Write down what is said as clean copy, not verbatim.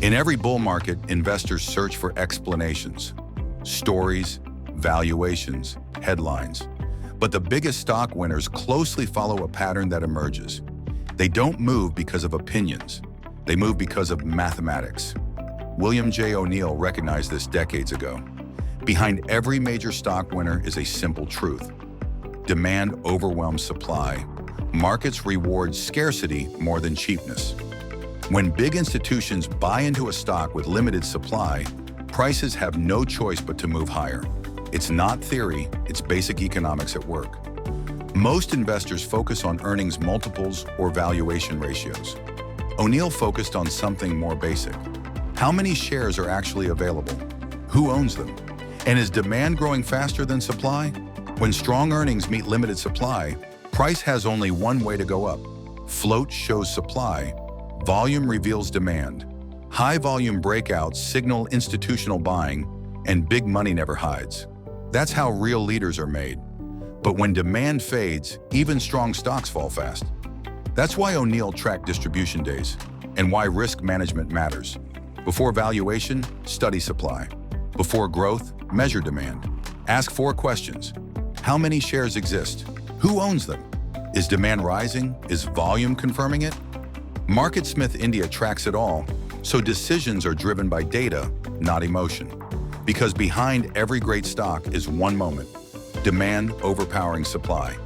In every bull market, investors search for explanations, stories, valuations, headlines. But the biggest stock winners closely follow a pattern that emerges. They don't move because of opinions. They move because of mathematics. William J. O'Neill recognized this decades ago. Behind every major stock winner is a simple truth. Demand overwhelms supply. Markets reward scarcity more than cheapness. When big institutions buy into a stock with limited supply, prices have no choice but to move higher. It's not theory, it's basic economics at work. Most investors focus on earnings multiples or valuation ratios. O'Neill focused on something more basic. How many shares are actually available? Who owns them? And is demand growing faster than supply? When strong earnings meet limited supply, price has only one way to go up. Float shows supply. Volume reveals demand. High volume breakouts signal institutional buying, and big money never hides. That's how real leaders are made. But when demand fades, even strong stocks fall fast. That's why O'Neill tracked distribution days, and why risk management matters. Before valuation, study supply. Before growth, measure demand. Ask 4 questions. How many shares exist? Who owns them? Is demand rising? Is volume confirming it? MarketSmith India tracks it all, so decisions are driven by data, not emotion. Because behind every great stock is one moment: demand overpowering supply.